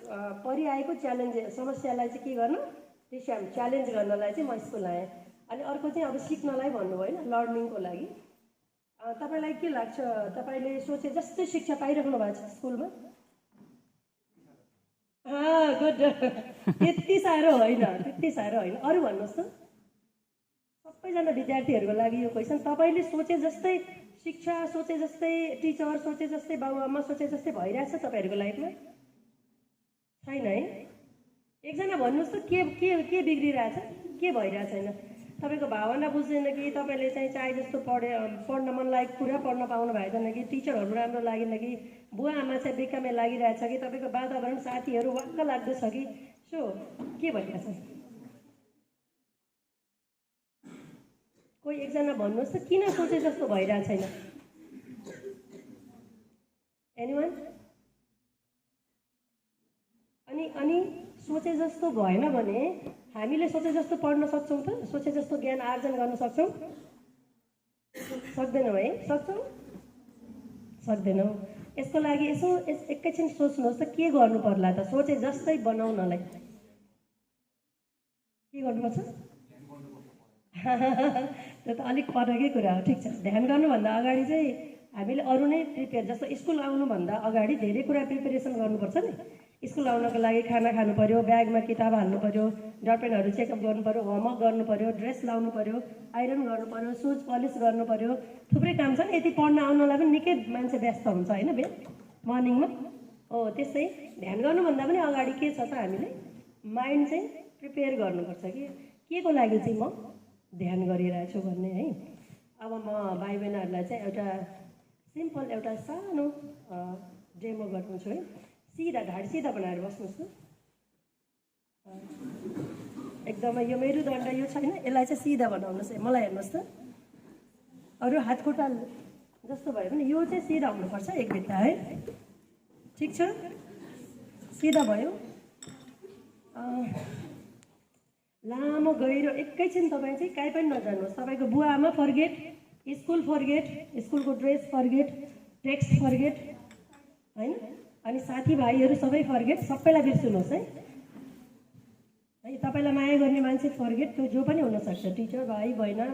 परिआएको समस्यालाई चाहिँ के गर्न, त्यसलाई च्यालेन्ज गर्नलाई चाहिँ म स्कुल आएँ। अनि अर्को चाहिँ अब सिक्नलाई भन्नु होइन, लर्निङको लागि। तपाईँलाई के लाग्छ, तपाईँले सोचे जस्तै शिक्षा पाइराख्नु भएको छ स्कुलमा? गुड। त्यति साह्रो होइन, त्यति साह्रो होइन। अरू भन्नुहोस् त, सबैजना विद्यार्थीहरूको लागि यो क्वेसन। तपाईँले सोचे जस्तै शिक्षा, सोचे जस्तै टिचर, सोचे जस्तै बाबुआमा, सोचे जस्तै भइरहेछ तपाईँहरूको लाइफमा? छैन है? एकजना भन्नुहोस् त के के के बिग्रिरहेछ, के भइरहेको छैन? तपाईँको भावना बुझ्दैन कि, तपाईँले चाहिँ चाहे जस्तो पढ्न मन लागेको कुरा पढ्न पाउनु भएन कि, टिचरहरू राम्रो लागेन कि, बुवा आमा चाहिँ बेकामै लागिरहेछ कि, तपाईँको वातावरण साथीहरू वाक्क लाग्दो छ कि, सो के भइरहेछ? कोही एकजना भन्नुहोस् त किन सोचे जस्तो भइरहेको छैन? एनिवन? अनि सोचे जस्तो भएन भने हामीले सोचे जस्तो पढ्न सक्छौँ त? सोचे जस्तो ज्ञान आर्जन गर्न सक्छौँ? सक्दैनौँ है? सक्छौँ? सक्दैनौँ। यसको लागि यसो एकैछिन सोच्नुहोस् त के गर्नु पर्ला त सोचे जस्तै बनाउनलाई? के गर्नुपर्छ? त्यो त अलिक परकै कुरा हो। ठिक छ, ध्यान गर्नुभन्दा अगाडि चाहिँ हामीले अरू नै प्रिपेयर, जस्तो स्कुल आउनुभन्दा अगाडि धेरै कुरा प्रिपेरेसन गर्नुपर्छ नि। स्कुल आउनको लागि खाना खानु पर्यो, ब्यागमा किताब हाल्नु पर्यो, डटपेनहरू चेकअप गर्नु पर्यो, होमवर्क गर्नु पर्यो, ड्रेस लाउनु पर्यो, आइरन गर्नु पर्यो, सुज पलिस गर्नु पर्यो, थुप्रै काम छ नि। यति पढ्न आउनलाई पनि निकै मान्छे व्यस्त हुन्छ होइन मर्निङमा? हो, त्यस्तै ध्यान गर्नुभन्दा पनि अगाडि के छ त हामीले माइन्ड चाहिँ प्रिपेयर गर्नुपर्छ कि के को लागि चाहिँ म ध्यान गरिरहेको छु भन्ने है। अब म भाइ बहिनीहरूलाई चाहिँ एउटा सिम्पल एउटा सानो डेमो गर्नुहुन्छ है। सिधा घाड सिधा बनाएर बस्नुहोस् न। एकदमै यो मेरुदण्ड यो छैन, यसलाई चाहिँ सिधा बनाउनुहोस् है। मलाई हेर्नुहोस् त, अरू हात खुट्टा जस्तो भयो भने यो चाहिँ सिधा हुनुपर्छ एक बित्ता है। ठिक छ, सिधा भयो। लामो गहिरो एकैछिन तपाईँ चाहिँ कहीँ पनि नजानुहोस्। तपाईँको बुवा आमा फर्गेट, स्कुल फर्गेट, स्कुलको ड्रेस फर्गेट, टेक्स्ट फर्गेट होइन, अनि साथीभाइहरू सबै फर्गेट, सबैलाई बिर्सुनुहोस् है। तपाईँलाई माया गर्ने मान्छे फर्गेट, त्यो जो पनि हुनसक्छ, टिचर, भाइ बहिनी,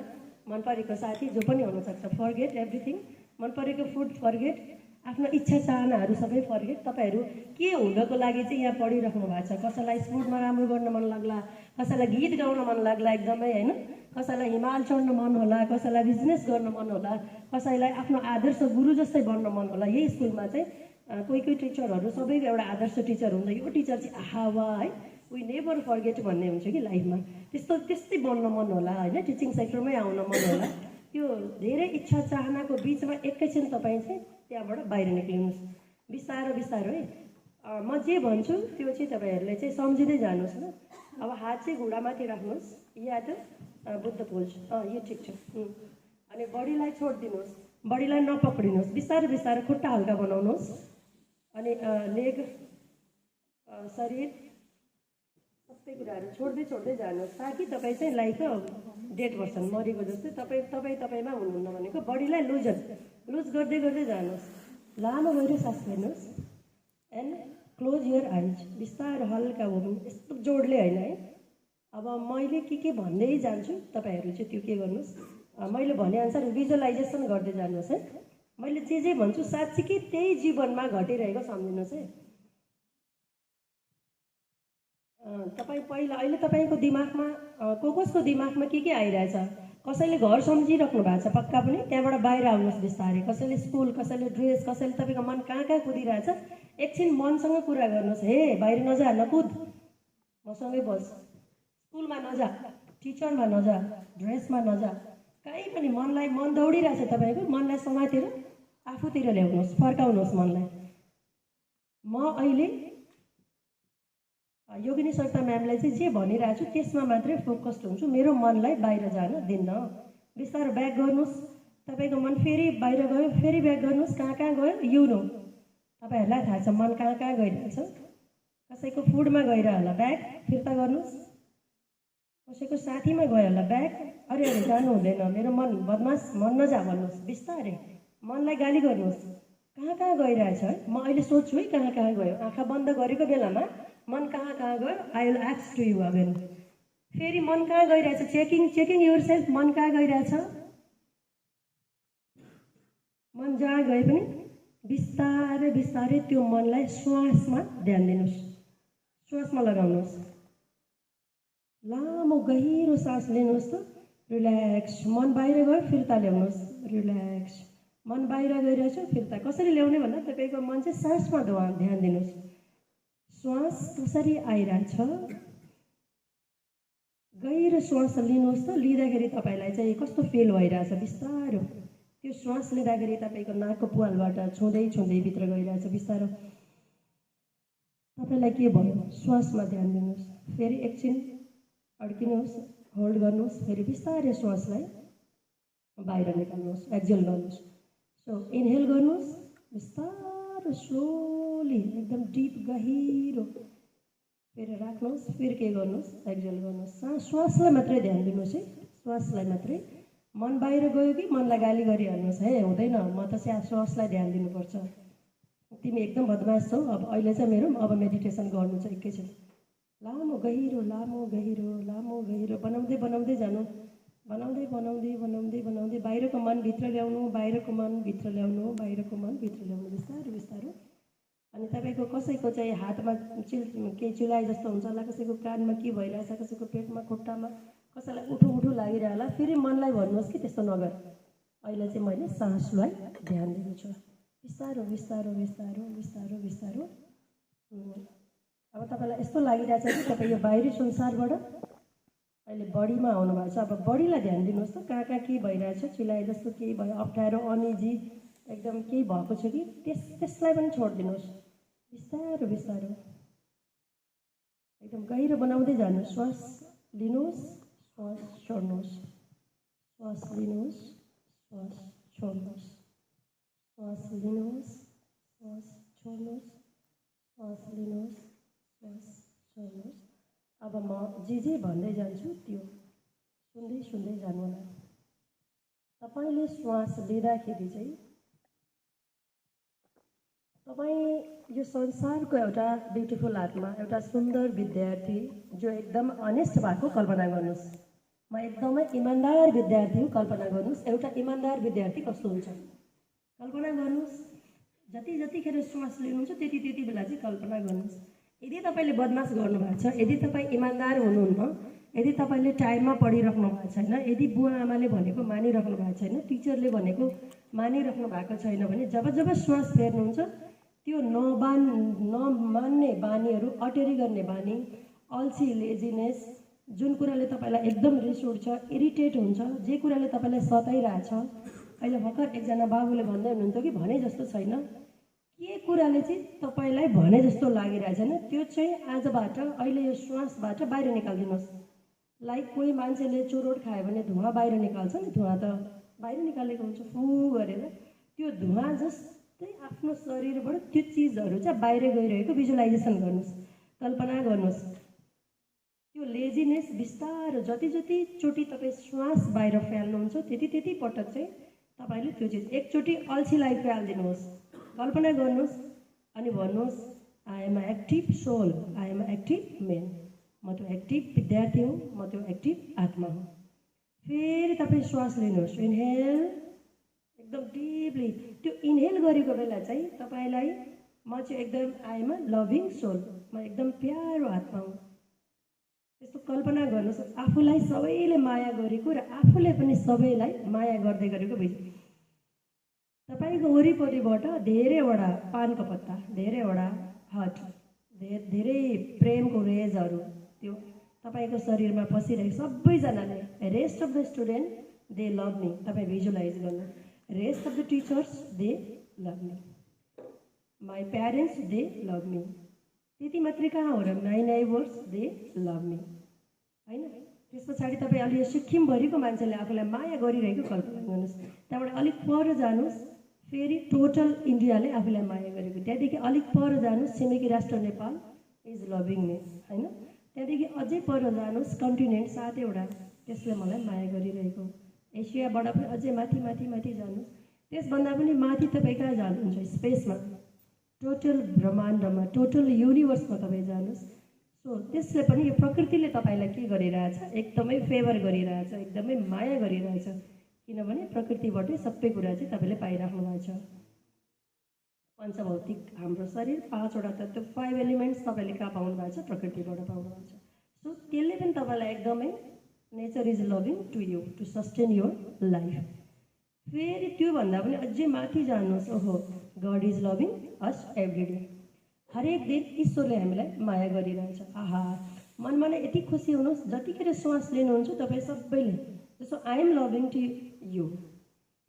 मन परेको साथी जो पनि हुनसक्छ, फर्गेट एभ्रिथिङ। मन परेको फुड फर्गेट, आफ्नो इच्छा चाहनाहरू सबै फर्गेट। तपाईँहरू के हुनको लागि चाहिँ यहाँ पढिराख्नु भएको छ? कसैलाई स्पोर्टमा राम्रो गर्न मन लाग्ला, कसैलाई गीत गाउन मन लाग्ला एकदमै होइन, कसैलाई हिमाल चढ्न मन होला, कसैलाई बिजनेस गर्न मन होला, कसैलाई आफ्नो आदर्श गुरु जस्तै बन्न मन होला। यही स्कुलमा चाहिँ कोही कोही टिचरहरू सबैको एउटा आदर्श टिचर हुन्छ। यो टिचर चाहिँ आहा वा है, वी नेभर फर्गेट भन्ने हुन्छ कि लाइफमा। त्यस्तै बन्न मन होला होइन, टिचिङ सेक्टरमै आउन मन होला। त्यो धेरै इच्छा चाहनाको बिचमा एकैछिन तपाईँ चाहिँ त्यहाँबाट बाहिर निक्लिनुहोस्, बिस्तारो बिस्तारो है। म जे भन्छु त्यो चाहिँ तपाईँहरूले चाहिँ सम्झिँदै जानुहोस् न। अब हात चाहिँ घुँडामाथि राख्नुहोस्, या त बुद्ध पोज, यो ठिक छ। अनि बडीलाई छोडिदिनुहोस्, बडीलाई नपक्रिनुहोस्, बिस्तारो बिस्तारो खुट्टा हल्का बनाउनुहोस्। अनि लेग, शरीर, सबै कुराहरू छोड्दै जानुहोस्, ताकि तपाईँ चाहिँ लाइक डेड पर्सन, मरेको जस्तै तपाईँमा हुनुहुन्न भनेको। बडीलाई लुज गर्दै जानुहोस्। लामो गएर सास फेर्नुहोस् एन्ड क्लोज युर आइज। बिस्तारो हल्का हो, यस्तो जोडले होइन है। अब मैले के भन्दै जान्छु, तपाईँहरू चाहिँ त्यो के गर्नुहोस्, मैले भनेअनुसार भिजुअलाइजेसन गर्दै जानुहोस् है। मैले जे भन्छु साँच्चीकै त्यही जीवनमा घटिरहेको सम्झिनुहोस् है। तपाईँ पहिला अहिले तपाईँको दिमागमा कसको दिमागमा के आइरहेछ? कसैले घर सम्झिराख्नु भएको छ पक्का पनि, त्यहाँबाट बाहिर आउनुहोस् बिस्तारै। कसैले स्कुल, कसैले ड्रेस, कसैले तपाईँको मन कहाँ कुदिरहेछ, एकछिन मनसँग कुरा गर्नुहोस्। हे बाहिर नजा, नकुद, मसँगै बस। स्कुलमा नजा, टिचरमा नजा, ड्रेसमा नजा, कहीँ पनि मन दौडिरहेछ तपाईँको, मनलाई समातेर आफूतिर ल्याउनुहोस्, फर्काउनुहोस् मनलाई। म अहिले योगिनी सरिता म्यामलाई चाहिँ जे भनिरहेको छु त्यसमा मात्रै फोकस्ड हुन्छु, मेरो मनलाई बाहिर जान दिन्न। बिस्तारो ब्याक गर्नुहोस्। तपाईँको मन फेरि बाहिर गयो, फेरि ब्याक गर्नुहोस्। कहाँ गयो यु नो, तपाईँहरूलाई थाहा छ मन कहाँ गइरहेछ। कसैको फुडमा गएर होला, ब्याक फिर्ता गर्नुहोस्। कसैको साथीमा गयो होला, ब्याक, अरे जानु हुँदैन, मेरो मन बदमास, मन नजा भन्नुहोस्। बिस्तारै मनलाई गाली गर्नुहोस्, कहाँ कहाँ गइरहेछ है। म अहिले सोध्छु है कहाँ कहाँ गयो। आँखा बन्द गरेको बेलामा मन कहाँ कहाँ गयो, I will ask to you again. फेरि मन कहाँ गइरहेछ, चेकिङ युर सेल्फ, मन कहाँ गइरहेछ। मन जहाँ गए पनि बिस्तारै बिस्तारै त्यो मनलाई श्वासमा ध्यान दिनुहोस्, श्वासमा लगाउनुहोस्। लामो गहिरो सास लिनुहोस् त, रिल्याक्स। मन बाहिर गयो फिर्ता ल्याउनुहोस्, रिल्याक्स। मन बाहिर गइरहेछ फिर्ता। कसरी ल्याउने भन्दा तपाईँको मन चाहिँ सासमा ध्यान दिनुहोस्। श्वास कसरी आइरहेछ, गहिरो श्वास लिनुहोस् त। लिँदाखेरि तपाईँलाई चाहिँ कस्तो फिल भइरहेछ, बिस्तारो त्यो श्वास लिँदाखेरि तपाईँको नाकको पुवालबाट छुँदै छुँदै भित्र गइरहेछ बिस्तारो। तपाईँलाई के भयो, श्वासमा ध्यान दिनुहोस्। फेरि एकछिन अड्किनुहोस्, होल्ड गर्नुहोस्, फेरि बिस्तारै श्वासलाई बाहिर निकाल्नुहोस्, एक्सहेल गर्नुहोस्। सो इनहेल गर्नुहोस्, बिस्तारो स्लोली एकदम डिप गहिरो, फेरि राख्नुहोस्, फेरि के गर्नुहोस्, एक्सहेल गर्नुहोस्। श्वासलाई मात्रै ध्यान दिनुहोस् है, श्वासलाई मात्रै। मन बाहिर गयो कि मनलाई गाली गरिहाल्नुहोस् है, हुँदैन। म त श्वासलाई ध्यान दिनुपर्छ। तिमी एकदम बदमास छौ, अब अहिले चाहिँ मेरो अब मेडिटेसन गर्नु छ एकैछिन। लामो गहिरो, लामो गहिरो, लामो गहिरो बनाउँदै बनाउँदै जानु, बनाउँदै बनाउँदै बनाउँदै बनाउँदै बाहिरको मन भित्र ल्याउनु, बाहिरको मन भित्र ल्याउनु, बाहिरको मन भित्र ल्याउनु, बिस्तारो बिस्तारो। अनि तपाईँको कसैको चाहिँ हातमा केही चिलाइ जस्तो हुन्छ होला, कसैको कानमा के भइरहेछ, कसैको पेटमा खुट्टामा, कसैलाई उठो उठो लागिरह होला। फेरि मनलाई भन्नुहोस् कि त्यस्तो नगर, अहिले चाहिँ मैले सासलाई ध्यान दिन्छु। बिस्तारो बिस्तारो बिस्तारो बिस्तारो बिस्तारो। अब तपाईँलाई यस्तो लागिरहेछ कि तपाईँ यो बाहिरी संसारबाट अहिले बडीमा आउनुभएको छ। अब बडीलाई ध्यान दिनुहोस् त, कहाँ कहाँ के भइरहेछ, चिलाए जस्तो केही भयो, अप्ठ्यारो, अनिजी एकदम केही भएको छ कि त्यसलाई पनि छोडिदिनुहोस्। बिस्तारो बिस्तारो एकदम गहिरो बनाउँदै जानुहोस्। श्वास लिनुहोस्, श्वास छोड्नुहोस्, श्वास लिनुहोस्, श्वास छोड्नुहोस्, श्वास लिनुहोस्, श्वास छोड्नुहोस्, श्वास लिनुहोस्, श्वास छोड्नुहोस्। अब म जे भन्दै जान्छु त्यो सुन्दै सुन्दै जानु होला। तपाईँले श्वास लिँदाखेरि चाहिँ तपाईँ यो संसारको एउटा ब्युटिफुल आत्मा, एउटा सुन्दर विद्यार्थी जो एकदम अनेस्ट भएको कल्पना गर्नुहोस्। म एकदमै इमान्दार विद्यार्थी हुँ, कल्पना गर्नुहोस्। एउटा इमान्दार विद्यार्थी कस्तो हुन्छ कल्पना गर्नुहोस्। जतिखेर श्वास लिनुहुन्छ त्यति बेला चाहिँ कल्पना गर्नुहोस्। यदि तपाईँले बदमास गर्नुभएको छ, यदि तपाईँ इमान्दार हुनुहुन्न, यदि तपाईँले टाइममा पढिराख्नु भएको छैन, यदि बुवा आमाले भनेको मानिराख्नु भएको छैन, टिचरले भनेको मानिराख्नु भएको छैन भने जब श्वास फेर्नुहुन्छ त्यो नमान्ने बानीहरू, अटेरी गर्ने बानी, अल्छी, लेजिनेस, जुन कुराले तपाईँलाई एकदम रिस उठ्छ, इरिटेट हुन्छ, जे कुराले तपाईँलाई सताइरहेछ। अहिले भर्खर एकजना बाबुले भन्दै हुनुहुन्थ्यो कि भने जस्तो छैन, के कुराले चाहिँ तपाईँलाई भने जस्तो लागिरहेछ नि, त्यो चाहिँ आजबाट अहिले यो श्वासबाट बाहिर निकालिदिनुहोस्। लाइक कोही मान्छेले चुरोट खायो भने धुवा बाहिर निकाल्छ नि, धुवा त बाहिर निकालेको हुन्छ फु गरेर, त्यो धुवा जस्तै आफ्नो शरीरबाट त्यो चिजहरू चाहिँ बाहिर गइरहेको भिजुलाइजेसन गर्नुहोस्, कल्पना गर्नुहोस्। त्यो लेजिनेस बिस्तारो जतिचोटि तपाईँ श्वास बाहिर फ्याल्नुहुन्छ त्यति पटक चाहिँ तपाईँले त्यो चिज एकचोटि अल्छीलाई फ्यालिदिनुहोस्, कल्पना गर्नुहोस् अनि भन्नुहोस् I am active soul, I am active man. म त्यो एक्टिभ विद्यार्थी हुँ, म त्यो एक्टिभ आत्मा हुँ। फेरि तपाईँ श्वास लिनुहोस्, इनहेल एकदम डिपली। त्यो इनहेल गरेको बेला चाहिँ तपाईँलाई म चाहिँ एकदम I am a loving soul, म एकदम प्यारो आत्मा हुँ, त्यस्तो कल्पना गर्नुहोस्। आफूलाई सबैले माया गरेको र आफूले पनि सबैलाई माया गर्दै गरेको भित्र तपाईँको वरिपरिबाट धेरैवटा पानको पत्ता, धेरैवटा हट, धेरै प्रेमको रेजहरू त्यो तपाईँको शरीरमा पसिरहेको सबैजनाले, rest of the student they love me, तपाईँ भिजुलाइज गर्नु, rest of the teachers they love me, my parents they love me. त्यति मात्रै कहाँ हो र, my neighbours they love me, होइन। त्यस पछाडि तपाईँ अलि सिक्किमभरिको मान्छेले आफूलाई माया गरिरहेको कल्पना गर्नुहोस्। त्यहाँबाट अलिक पर जानुहोस्, फेरि टोटल इन्डियाले आफूलाई माया गरेको। त्यहाँदेखि अलिक पर जानुहोस्, छिमेकी राष्ट्र नेपाल इज लभिङ मी, होइन। त्यहाँदेखि अझै पर जानुहोस्, कन्टिनेन्ट 7वटा त्यसले मलाई माया गरिरहेको। एसियाबाट पनि अझै माथि माथि माथि जानुहोस्, त्यसभन्दा पनि माथि तपाईँ कहाँ जानुहुन्छ? स्पेसमा, टोटल ब्रह्माण्डमा, टोटल युनिभर्समा तपाईँ जानुहोस्। सो त्यसले पनि यो प्रकृतिले तपाईँलाई के गरिरहेछ? एकदमै फेभर गरिरहेछ, एकदमै माया गरिरहेछ, किनभने प्रकृतिबाटै सबै कुरा चाहिँ तपाईँले पाइराख्नु भएको छ। पञ्चभौतिक हाम्रो शरीर 5वटा तत्त्व, 5 एलिमेन्ट्स तपाईँले कहाँ पाउनु भएको छ? प्रकृतिबाट पाउनु भएको छ। सो त्यसले पनि तपाईँलाई एकदमै nature is loving to you to sustain your life. फेरि त्योभन्दा पनि अझै माथि जानुहोस्। ओहो, god is loving us every day. हरेक दिन ईश्वरले हामीलाई माया गरिरहेछ। आहा, मनमा नै यति खुसी हुनुहोस्, जतिखेर श्वास लिनुहुन्छ तपाईँ सबैले, जस्तो I am loving to you,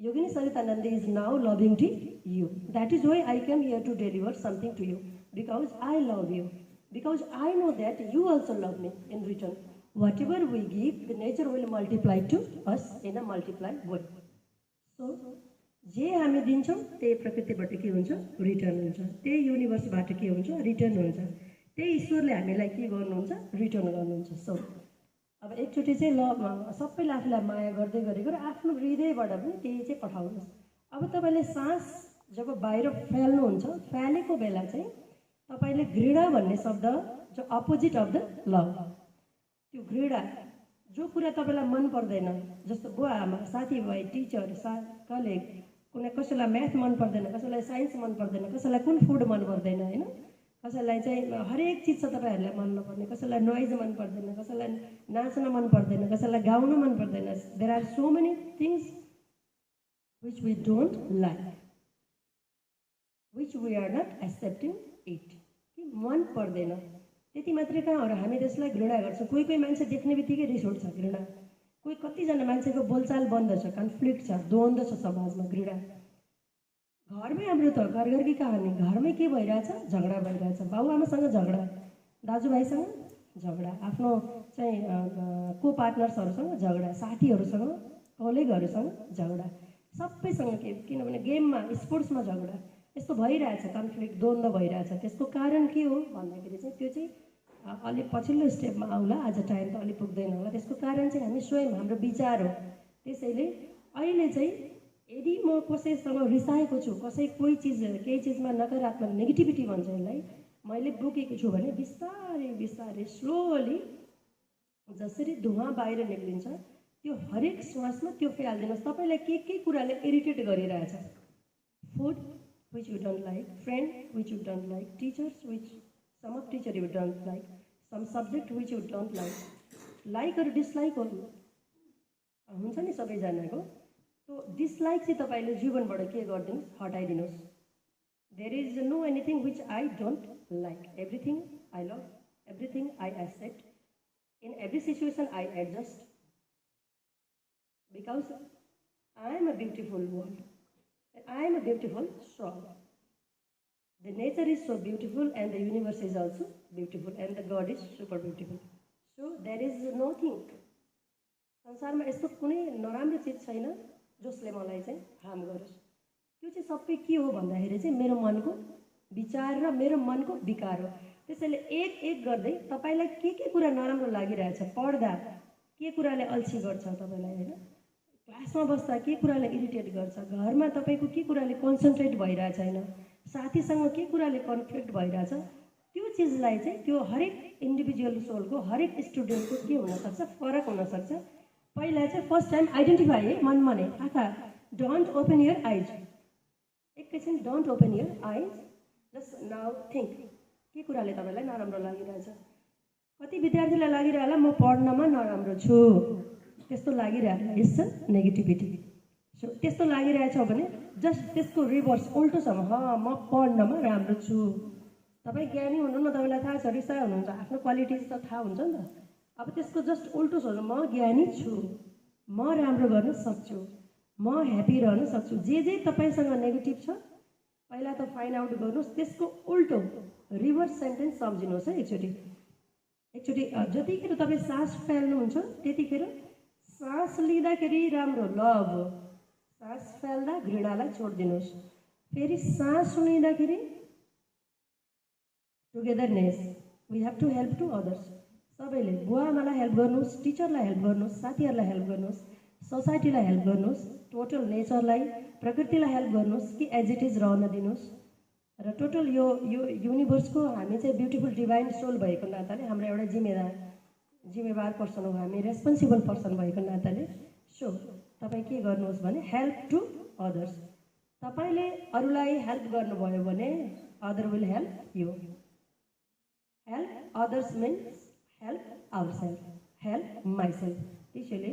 Yogini Saritananda is now loving to you. That is why I came here to deliver something to you, because I love you, because I know that you also love me in return. Whatever we give the nature will multiply to us in a multiply way. So जे हामी दिन्छौँ त्यही प्रकृतिबाट के हुन्छ? Return हुन्छ। त्यही युनिभर्सबाट के हुन्छ? रिटर्न हुन्छ। त्यही ईश्वरले हामीलाई के गर्नुहुन्छ? रिटर्न गर्नुहुन्छ। सो अब एकचोटि चाहिँ सबैले आफूलाई माया गर्दै गरेको र आफ्नो हृदयबाट पनि त्यही चाहिँ पठाउनुहोस्। अब तपाईँले सास जब बाहिर फ्याल्नुहुन्छ, फ्यालेको बेला चाहिँ तपाईँले घृणा भन्ने शब्द, जो अपोजिट अफ द लभ, त्यो घृणा, जो कुरा तपाईँलाई मन पर्दैन, जस्तो बुवा आमा, साथीभाइ, टिचर, कलेग, कुनै कसैलाई म्याथ मन पर्दैन, कसैलाई साइन्स मन पर्दैन, कसैलाई कुन फुड मन पर्दैन, होइन, कसैलाई चाहिँ हरेक चिज छ तपाईँहरूलाई मन नपर्ने, कसैलाई नोइज मन पर्दैन, कसैलाई नाच्न मन पर्दैन, कसैलाई गाउन मन पर्दैन। There are so many things which we don't like, which we are not accepting it, कि मन पर्दैन। त्यति मात्रै कहाँ हो र हामी त्यसलाई घृणा गर्छौँ। कोही कोही मान्छे देख्ने बित्तिकै रिस उठ्छ, घृणा। कोही कतिजना मान्छेको बोलचाल बन्द छ, कन्फ्लिक्ट छ, द्वन्द्व छ समाजमा, घृणा। घरमै हाम्रो त घर घरकी कहानी, घरमै के भइरहेछ? झगडा भइरहेछ। बाबुआमासँग झगडा, दाजुभाइसँग झगडा, आफ्नो चाहिँ को पार्टनर्सहरूसँग झगडा, साथीहरूसँग, कलिगहरूसँग झगडा, सबैसँग के, किनभने गेममा, स्पोर्ट्समा झगडा, यस्तो भइरहेछ, कन्फ्लिक्ट, द्वन्द्व भइरहेछ। त्यसको कारण के हो भन्दाखेरि चाहिँ त्यो चाहिँ अलिक पछिल्लो स्टेपमा आउला, आज टाइम त अलिक पुग्दैन होला। त्यसको कारण चाहिँ हामी स्वयं, हाम्रो विचार हो। त्यसैले अहिले चाहिँ यदि म कसैसँग रिसाएको छु, कोही चिज, केही चिजमा नकारात्मक नेगेटिभिटी भन्छ यसलाई, मैले बोकेको छु भने बिस्तारै बिस्तारै स्लोली जसरी धुवा बाहिर निक्लिन्छ, त्यो हरेक श्वासमा त्यो फ्यालिदिनुहोस्। तपाईँलाई के कुराले इरिटेट गरिरहेछ? Food which you don't like, friend which you don't like, teachers which some of teacher you don't like, some subject which you don't like or dislike हुन्छ नि सबैजनाको। त्यो डिसलाइक चाहिँ तपाईँले जीवनबाट के गरिदिनुहोस्? हटाइदिनुहोस्। There is no anything which I don't like, everything I love, everything I accept, in every situation I adjust, because I am a beautiful world, I am a beautiful soul. The nature is so beautiful and the universe is also beautiful and the God is super beautiful. So there is nothing. संसारमा यस्तो कुनै नराम्रो चिज छैन जसले मलाई चाहिँ harm गरोस्। त्यो चाहिँ सबै के हो भन्दाखेरि चाहिँ मेरो मनको विचार र मेरो मनको विकार हो। त्यसैले एक एक गर्दै तपाईँलाई के कुरा नराम्रो लागिरहेछ, पढ्दा के कुराले अल्छी गर्छ तपाईँलाई, होइन, क्लासमा बस्दा के कुराले इरिटेट गर्छ, घरमा तपाईँको के कुराले कन्सन्ट्रेट भइरहेछ छैन, साथीसँग के कुराले कन्फ्लिक्ट भइरहेछ, त्यो चिजलाई चाहिँ त्यो हरेक इन्डिभिजुअल सोलको, हरेक स्टुडेन्टको के हुनसक्छ? फरक हुनसक्छ। पहिला चाहिँ फर्स्ट टाइम आइडेन्टिफाई, है, मनमा नै आँखा, डोन्ट ओपन यर आइज, एकैछिन डोन्ट ओपन यर आइज, जस्ट नाउ थिङ्क के कुराले तपाईँलाई नराम्रो लागिरहेछ। कति विद्यार्थीलाई लागिरह होला म पढ्नमा नराम्रो छु, त्यस्तो लागिरहेको यस नेगेटिभिटी। सो त्यस्तो लागिरहेछ भने जस्ट त्यसको रिभर्स उल्टो छ, म पढ्नमा राम्रो छु। तपाईँ ज्ञानी हुनुहुन्न, तपाईँलाई थाहा छ, रिसाइ हुनुहुन्छ, आफ्नो क्वालिटिज त थाहा हुन्छ नि त। अब त्यसको जस्ट उल्टो छ, म ज्ञानी छु, म राम्रो गर्न सक्छु, म ह्याप्पी रहन सक्छु। जे तपाईँसँग नेगेटिभ छ पहिला त फाइन्ड आउट गर्नुहोस्, त्यसको उल्टो रिभर्स सेन्टेन्स सम्झिनुहोस् है। एकचोटि जतिखेर तपाईँ सास फ्याल्नुहुन्छ त्यतिखेर सास लिँदाखेरि राम्रो लभ, सास फ्याल्दा घृणालाई छोडिदिनुहोस्। फेरि सास लिँदाखेरि togetherness, we have to help to others. सबैले बुवाआमालाई हेल्प गर्नुहोस्, टिचरलाई हेल्प गर्नुहोस्, साथीहरूलाई हेल्प गर्नुहोस्, सोसाइटीलाई हेल्प गर्नुहोस्, टोटल नेचरलाई, प्रकृतिलाई हेल्प गर्नुहोस् कि एज इट इज रहन दिनुहोस्। र टोटल यो युनिभर्सको हामी चाहिँ ब्युटिफुल डिभाइन सोल भएको नाताले हाम्रो एउटा जिम्मेवार पर्सन हो, हामी रेस्पोन्सिबल पर्सन भएको नाताले। सो तपाईँ के गर्नुहोस् भने हेल्प टु अदर्स। तपाईँले अरूलाई हेल्प गर्नुभयो भने other will help you. Help others means help ourself, help myself. त्यसैले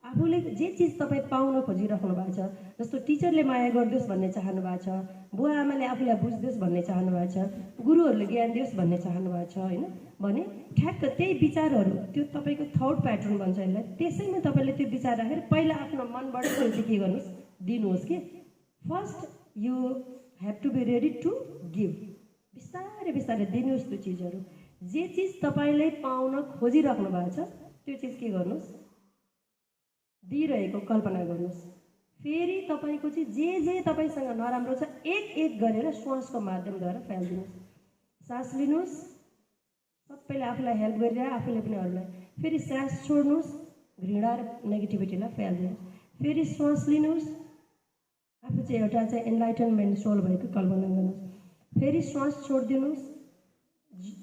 आफूले जे चिज तपाईँ पाउन खोजिराख्नु भएको छ, जस्तो टिचरले माया गरिदियोस् भन्ने चाहनु भएको छ, बुवा आमाले आफूलाई बुझिदियोस् भन्ने चाहनु भएको छ, गुरुहरूले ज्ञान दियोस् भन्ने चाहनु भएको छ होइन भने ठ्याक्क त्यही विचारहरू त्यो तपाईँको थट प्याटर्न भन्छ यसलाई। त्यसैमा तपाईँले त्यो विचार राखेर पहिला आफ्नो मनबाट त्यो चाहिँ के गर्नुहोस्, दिनुहोस् कि first you have to be ready to give. बिस्तारै बिस्तारै दिनुहोस् त्यो चिजहरू। जे चिज तपाईँले पाउन खोजिराख्नु भएको छ त्यो चिज के गर्नुहोस्, दिइरहेको कल्पना गर्नुहोस्। फेरि तपाईँको चाहिँ जे तपाईँसँग नराम्रो छ एक एक गरेर श्वासको माध्यमद्वारा फ्यालिदिनुहोस्। सास लिनुहोस्, सबैले आफूलाई हेल्प गरिरह, आफूले पनि अरूलाई। फेरि सास छोड्नुहोस्, घृणा र नेगेटिभिटीलाई फ्यालिदिनुहोस्। फेरि श्वास लिनुहोस्, आफू चाहिँ एउटा चाहिँ एनलाइटनमेन्ट सोल भएको कल्पना गर्नुहोस्। फेरि श्वास छोडिदिनुहोस्।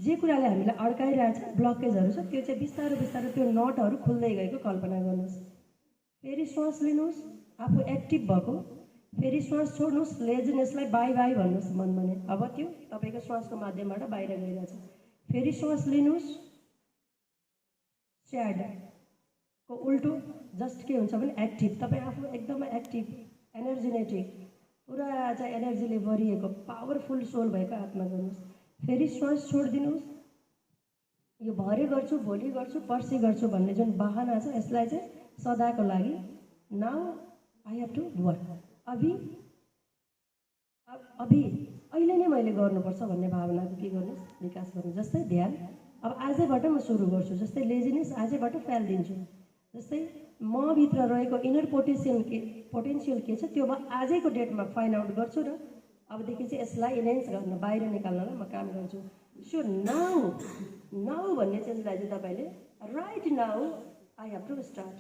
जे कुराले हामीलाई अड्काइरहेछ, ब्लकेजहरू छ, त्यो चाहिँ बिस्तारो बिस्तारो त्यो नटहरू खुल्दै गएको कल्पना गर्नुहोस्। फेरि श्वास लिनुहोस्, आफू एक्टिभ भएको। फेरि श्वास छोड्नुहोस्, लेजिनेसलाई बाई बाई भन्नुहोस् मनमा नै। अब त्यो तपाईँको श्वासको माध्यमबाट बाहिर गइरहेछ। फेरि श्वास लिनुहोस्, स्याडको उल्टो जस्ट के हुन्छ भने एक्टिभ। तपाईँ आफू एकदमै एक्टिभ, एनर्जेटिक, पुरा चाहिँ एनर्जीले भरिएको पावरफुल सोल भएको आत्मा गर्नुहोस्। फेरि श्वास छोडिदिनुहोस्। यो भरे गर्छु, भोलि गर्छु, पर्सि गर्छु भन्ने जुन बहाना छ यसलाई चाहिँ सदाको लागि now I have to work, अभी अहिले नै मैले गर्नुपर्छ भन्ने भावनाको के गर्नुहोस्, विकास गर्नु। जस्तै ध्यान, अब आजैबाट म सुरु गर्छु। जस्तै लेजिनेस आजैबाट फ्यालिदिन्छु। जस्तै म भित्र रहेको इनर पोटेन्सियल के छ त्यो म आजैको डेटमा फाइन्ड आउट गर्छु र अबदेखि चाहिँ यसलाई इन्हेन्स गर्न, बाहिर निकाल्नलाई म काम गर्छु। सो नाउ भन्ने चिजलाई चाहिँ तपाईँले right now I have to start,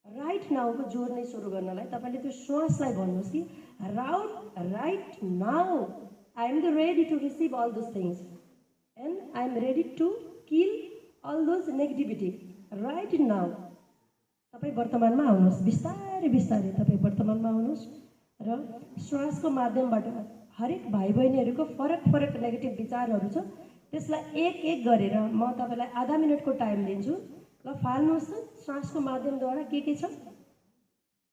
right नाउको जोड्ने सुरु गर्नलाई तपाईँले त्यो श्वासलाई भन्नुहोस् कि right now I am the ready to receive all those things and I am ready to kill all those negativity right now. तपाईँ वर्तमानमा आउनुहोस्, बिस्तारै बिस्तारै तपाईँ वर्तमानमा आउनुहोस् र श्वासको माध्यमबाट हरेक भाइ बहिनीहरूको फरक फरक नेगेटिभ विचारहरू छ त्यसलाई एक एक गरेर म तपाईँलाई आधा मिनटको टाइम दिन्छु। ल फाल्नुहोस् त श्वासको माध्यमद्वारा के छ।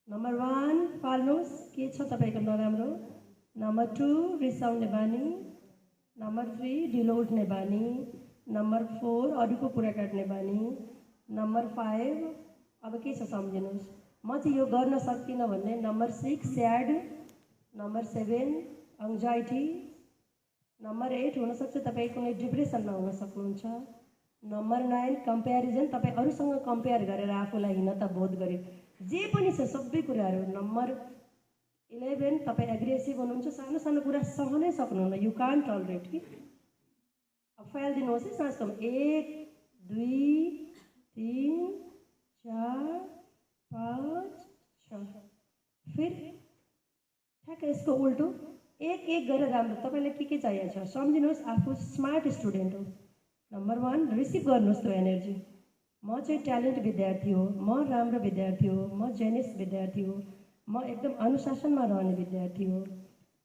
नम्बर 1 फाल्नुहोस्, के छ तपाईँको नराम्रो। नम्बर 2 रिसाउने बानी। नम्बर 3 ढिलो उठ्ने बानी। नम्बर 4 अरूको कुरा काट्ने बानी। नम्बर 5 अब के छ सम्झिनुहोस्, म चाहिँ यो गर्न सक्दिनँ भन्ने। Number 6 sad. Number 7 anxiety. Number 8 हुनसक्छ तपाईँ कुनै डिप्रेसनमा हुन सक्नुहुन्छ। नम्बर 9 कम्पेरिजन, तपाईँ अरूसँग कम्पेयर गरेर आफूलाई हीनता बोध गरे जे पनि छ सबै कुराहरू। नम्बर 11 तपाईँ एग्रेसिभ हुनुहुन्छ, सानो सानो कुरा सहनै सक्नुहुन्न, यु कान टलरेट कि। अब फालिदिनुहोस् है सासमा। 1 2 3 4 5 6। फेरि ठ्याक्क यसको उल्टो एक एक गरेर राम्रो। तपाईँलाई के चाहिएको छ सम्झिनुहोस्, आफू स्मार्ट स्टुडेन्ट हो। नम्बर 1 रिसिभ गर्नुहोस् त्यो एनर्जी। म चाहिँ ट्यालेन्ट विद्यार्थी हो, म राम्रो विद्यार्थी हो, म जेनियस विद्यार्थी हो, म एकदम अनुशासनमा रहने विद्यार्थी हो,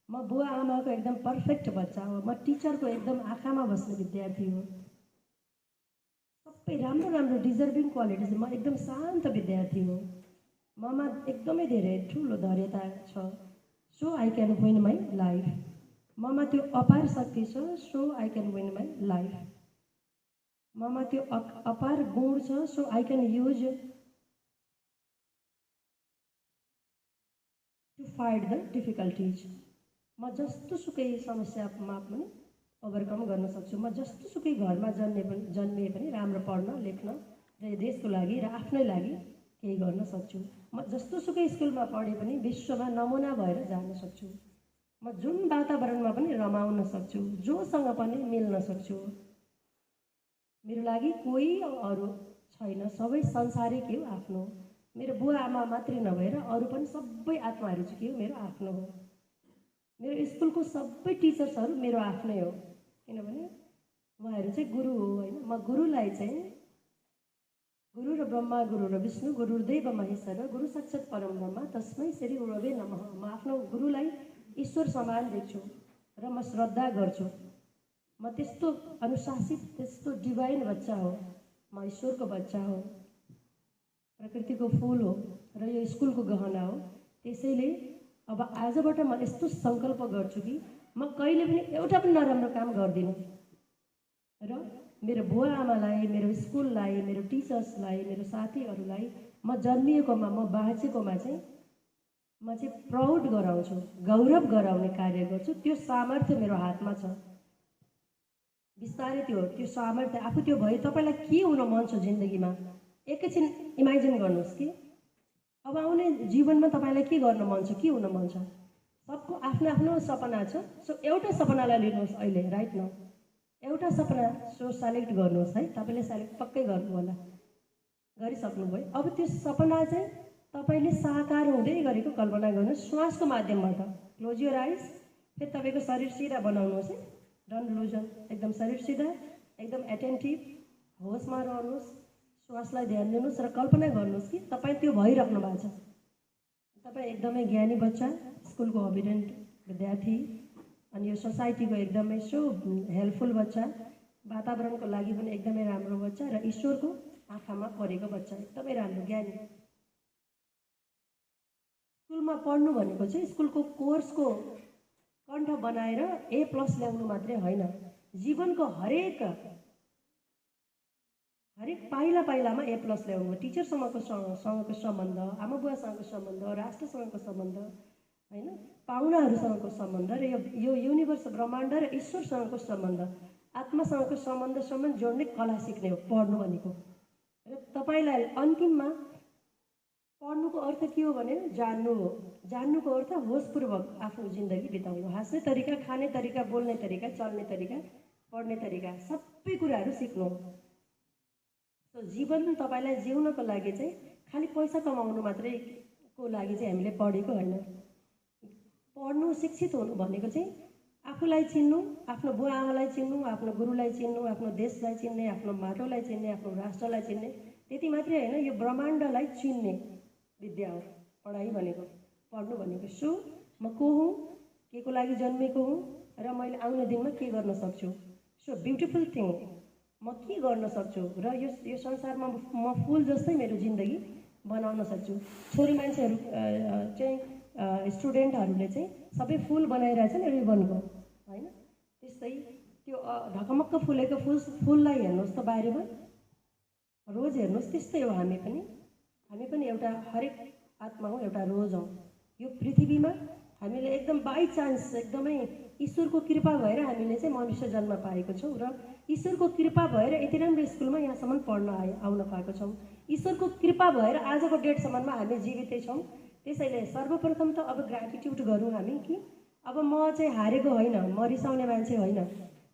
म बुवा आमाको एकदम पर्फेक्ट बच्चा हो, म टिचरको एकदम आँखामा बस्ने विद्यार्थी हो। सबै राम्रो राम्रो डिजर्भिङ क्वालिटिज। म एकदम शान्त विद्यार्थी हो, ममा एकदमै धेरै ठुलो धैर्यता छ। So I can win my life. ममा त्यो अपार शक्ति छ। So I can win my life. ममा त्यो अपार गुण छ। So I can use to fight the difficulties. म जस्तो सुकै समस्यामा पनि ओभरकम गर्न सक्छु। म जस्तो सुकै घरमा जन्मिए पनि राम्रो पढ्न लेख्न र देशको लागि र आफ्नै लागि केही गर्न सक्छु। म जस्तो सुकै स्कुलमा पढे पनि विश्वमा नमुना भएर जान सक्छु। म जुन वातावरणमा पनि रमाउन सक्छु, जोसँग पनि मिल्न सक्छु। मेरो लागि कोही अरू छैन, सबै संसारिक हो आफ्नो। मेरो बुवा आमा मात्रै नभएर अरू पनि सबै आत्माहरू चाहिँ के हो, मेरो आफ्नो हो। मेरो स्कुलको सबै टिचर्सहरू मेरो आफ्नै हो, किनभने उहाँहरू चाहिँ गुरु हो होइन। म गुरुलाई चाहिँ गुरु र ब्रह्मा गुरु र विष्णु गुरुदेव महेश्वर गुरु साक्षात् परम ब्रह्म तस्मै श्री गुरवे नमः। म आफ्नो गुरुलाई ईश्वर समान देख्छु र म श्रद्धा गर्छु। म त्यस्तो अनुशासित त्यस्तो डिभाइन बच्चा हो, म ईश्वरको बच्चा हो, प्रकृतिको फुल हो र यो स्कुलको गहना हो। त्यसैले अब आजबाट म यस्तो सङ्कल्प गर्छु कि म कहिले पनि एउटा पनि नराम्रो काम गर्दिनँ र मेरो बुवा आमालाई, मेरो स्कुललाई, मेरो टिचर्सलाई, मेरो साथीहरूलाई म जन्मिएकोमा, म बाँचेकोमा चाहिँ म चाहिँ प्राउड गराउँछु, गौरव गराउने कार्य गर्छु। त्यो सामर्थ्य मेरो हातमा छ। बिस्तारै त्यो सामर्थ्य आफू त्यो भयो। तपाईँलाई के हुन मन छ जिन्दगीमा एकैछिन इमेजिन गर्नुहोस् कि अब आउने जीवनमा तपाईँलाई के गर्न मन छ, के हुन मन छ। सबको आफ्नो आफ्नो सपना छ। सो एउटा सपनालाई लिनुहोस् अहिले राइट नाउ, एउटा सपना सो सेलेक्ट गर्नुहोस् है। तपाईँले सेलेक्ट पक्कै गर्नु होला, गरिसक्नुभयो। अब त्यो सपना चाहिँ तपाईँले साकार हुँदै गरेको कल्पना गर्नुहोस् श्वासको माध्यमबाट। क्लोज योर आइज। फेरि तपाईँको शरीर सिधा बनाउनुहोस् है, डन्ट लुजन। एकदम शरीर सिधा, एकदम एटेन्टिभ, होसमा रहनुहोस्, श्वासलाई ध्यान दिनुहोस् र कल्पना गर्नुहोस् कि तपाईँ त्यो भइराख्नु भएको छ। तपाईँ एकदमै ज्ञानी बच्चा, स्कुलको ओबिडियन्ट विद्यार्थी, अनि यो सोसाइटीको एकदमै सो हेल्पफुल बच्चा, वातावरणको लागि पनि एकदमै राम्रो बच्चा र ईश्वरको आँखामा परेको बच्चा, एकदमै राम्रो ज्ञानी। स्कुलमा पढ्नु भनेको चाहिँ स्कुलको कोर्सको कण्ठ बनाएर A+ ल्याउनु मात्रै होइन। जीवनको हरेक पाइला पाइलामा A+ ल्याउनु। टिचरसँगको सम्बन्ध, आमा बुवासँगको सम्बन्ध, राष्ट्रसँगको सम्बन्ध होइन, पाहुनाहरूसँगको सम्बन्ध र यो युनिभर्स ब्रह्माण्ड र ईश्वरसँगको सम्बन्ध, आत्मासँगको सम्बन्धसम्म जोड्ने कला सिक्ने हो पढ्नु भनेको। र तपाईँलाई अन्तिममा पढ्नुको अर्थ के हो भने जान्नु हो। जान्नुको अर्थ होसपूर्वक आफ्नो जिन्दगी बिताउनु। हाँस्ने तरिका, खाने तरिका, बोल्ने तरिका, चल्ने तरिका, पढ्ने तरिका, सबै कुराहरू सिक्नु हो। सो जीवन तपाईँलाई जिउनको लागि चाहिँ खालि पैसा कमाउनु मात्रै को लागि चाहिँ हामीले पढेको होइन। पढ्नु, शिक्षित हुनु भनेको चाहिँ आफूलाई चिन्नु, आफ्नो बुवा आमालाई चिन्नु, आफ्नो गुरुलाई चिन्नु, आफ्नो देशलाई चिन्ने, आफ्नो माटोलाई चिन्ने, आफ्नो राष्ट्रलाई चिन्ने, त्यति मात्रै होइन, यो ब्रह्माण्डलाई चिन्ने विद्या हो पढाइ भनेको, पढ्नु भनेको। सो म को हुँ, के को लागि जन्मेको हुँ र मैले आउने दिनमा के गर्न सक्छु। सो ब्युटिफुल थिङ, म के गर्न सक्छु र यो संसारमा म फुल जस्तै मेरो जिन्दगी बनाउन सक्छु। छोरी मान्छेहरू चाहिँ स्टुडेन्टहरूले चाहिँ सबै फुल बनाइरहेछन् रिबनको होइन। त्यस्तै त्यो ढकमक्क फुलेको फुललाई हेर्नुहोस् त बाहिरमा, रोज हेर्नुहोस्, त्यस्तै हो हामी पनि एउटा हरेक आत्मा हो, एउटा रोज हौँ। यो पृथ्वीमा हामीले एकदम बाई चान्स, एकदमै ईश्वरको कृपा भएर हामीले चाहिँ मनुष्य जन्म पाएको छौँ र ईश्वरको कृपा भएर यति राम्रो स्कुलमा यहाँसम्म पढ्न आउन पाएको छौँ। ईश्वरको कृपा भएर आजको डेटसम्ममा हामी जीवितै छौँ। त्यसैले सर्वप्रथम त अब ग्र्याटिट्युड गरौँ हामी कि अब म चाहिँ हारेको होइन, म रिसाउने मान्छे होइन,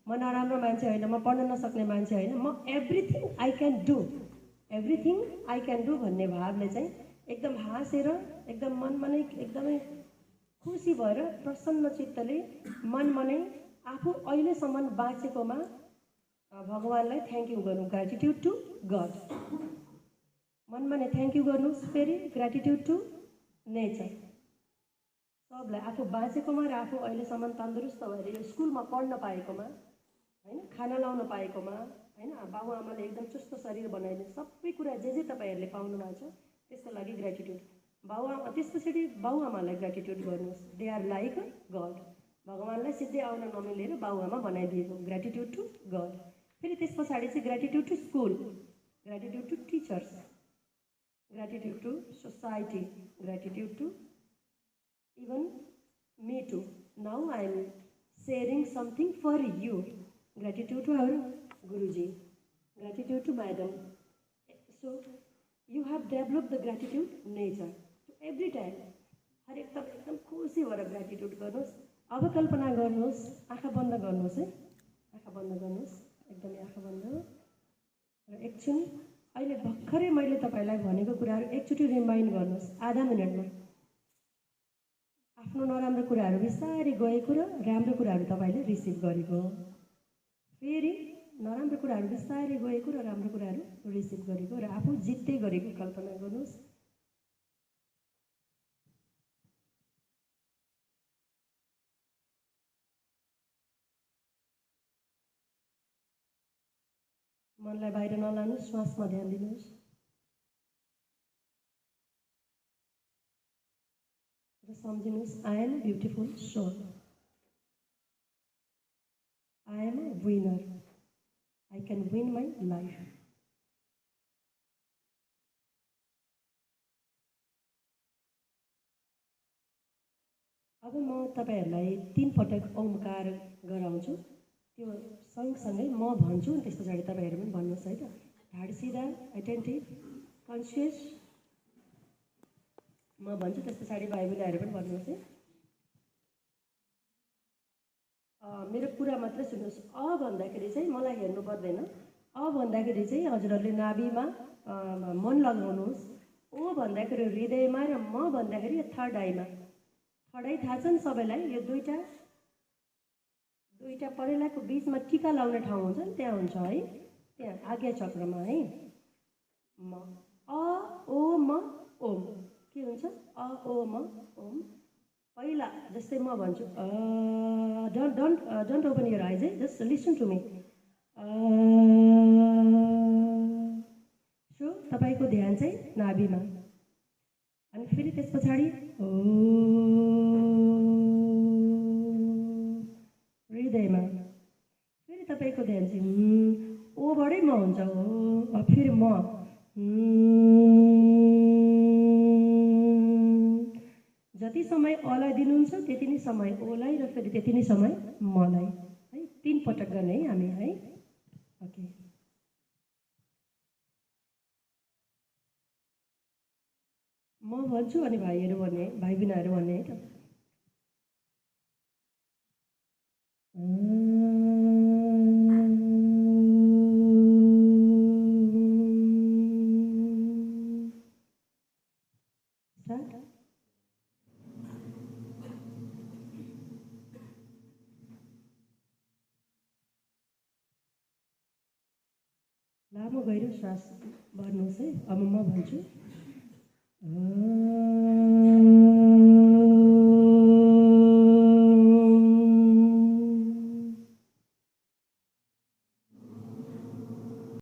म नराम्रो मान्छे होइन, म पढ्न नसक्ने मान्छे होइन, म एभ्रिथिङ आई क्यान डु भन्ने भावले चाहिँ एकदम हाँसेर, एकदम मनमा नै एकदमै खुसी भएर प्रसन्न चित्तले मनमा नै आफू अहिलेसम्म बाँचेकोमा भगवान्लाई थ्याङ्क यू गर्नु। ग्र्याटिट्युड टु गड, मनमा नै थ्याङ्क यू गर्नुहोस्। फेरि ग्र्याटिट्युड टु नेचर, सबलाई आफू बाँचेकोमा र आफू अहिलेसम्म तन्दुरुस्त भएर यो स्कुलमा पढ्न पाएकोमा होइन, खाना लाउन पाएकोमा होइन, बाबुआमाले एकदम चुस्त शरीर बनाइदिनु, सबै कुरा जे तपाईँहरूले पाउनु भएको छ त्यसको लागि ग्र्याटिट्युड। त्यसपछि बाबुआमालाई ग्र्याटिट्युड गर्नुहोस्। They are like god. भगवान्लाई सिधै आउन नमिलेर बाबुआमा बनाइदिएको, ग्र्याटिट्युड टु गड। फेरि त्यस पछाडि चाहिँ gratitude to school, gratitude to teachers, gratitude to society, gratitude to even me too. Now I am sharing something for you. Gratitude to our Guruji, gratitude to Madam. So you have developed the gratitude nature. So every time, हर एकदम खुसी भएर ग्र्याटिट्युड गर्नुहोस्। अब कल्पना गर्नुहोस्, आँखा बन्द गर्नुहोस् है, आँखा बन्द गर्नुहोस्, एकदमै आँखा बन्द र एकछिन अहिले भर्खरै मैले तपाईँलाई भनेको कुराहरू एकचोटि रिमाइन्ड गर्नुहोस् आधा मिनटमा। आफ्नो नराम्रो कुराहरू बिस्तारै गएको र राम्रो कुराहरू तपाईँले रिसिभ गरेको। फेरि नराम्रो कुराहरू बिस्तारै गएको र राम्रो कुराहरू रिसिभ गरेको र आफू जित्दै गरेको कल्पना गर्नुहोस्। मनलाई बाहिर नलानुहोस्, श्वासमा ध्यान दिनुहोस् र सम्झिनुहोस् I am beautiful soul, I am a winner, I can win my life. अब म तपाईँहरूलाई 3 पटक ओमकार गराउँछु, त्यो सँगसँगै म भन्छु, त्यस पछाडि तपाईँहरू पनि भन्नुहोस् है त। ढाड सिधा, एटेन्टिभ, कन्सियस। म भन्छु त्यस पछाडि भाइ बहिनीहरू पनि भन्नुहोस् है। मेरो कुरा मात्रै सुन्नुहोस्। अ भन्दाखेरि चाहिँ मलाई हेर्नु पर्दैन। अ भन्दाखेरि चाहिँ हजुरहरूले नाभिमा मन लगाउनुहोस्। ओ भन्दाखेरि हृदयमा र म भन्दाखेरि थर्ड आईमा। थर्ड आई थाहा छ नि सबैलाई, यो दुईटा परेलाको बिचमा टिका लाउने ठाउँ हुन्छ नि, त्यहाँ हुन्छ है, त्यहाँ आज्ञा चक्रमा है। म अ ओ म ओम के हुन्छ? अ ओ म ओम। पहिला जस्तै म भन्छु डोन्ट ओपन युर आइज है, just listen to me. So तपाईँको ध्यान चाहिँ नाभिमा, अनि फेरि त्यस पछाडि हृदयमा, फेरि तपाईँको ध्यान चाहिँ ओबाटै म हुन्छ हो, फेरि म जति समय अलाई दिनुहुन्छ त्यति नै समय ओलाई र फेरि त्यति नै समय मलाई है। 3 पटक गर्ने है हामी है। ओके, म भन्छु अनि भाइहरू भन्ने, भाइ बहिनीहरू भन्ने है त। लामो गहिरो श्वास भर्नुहोस् है। अब म भन्छु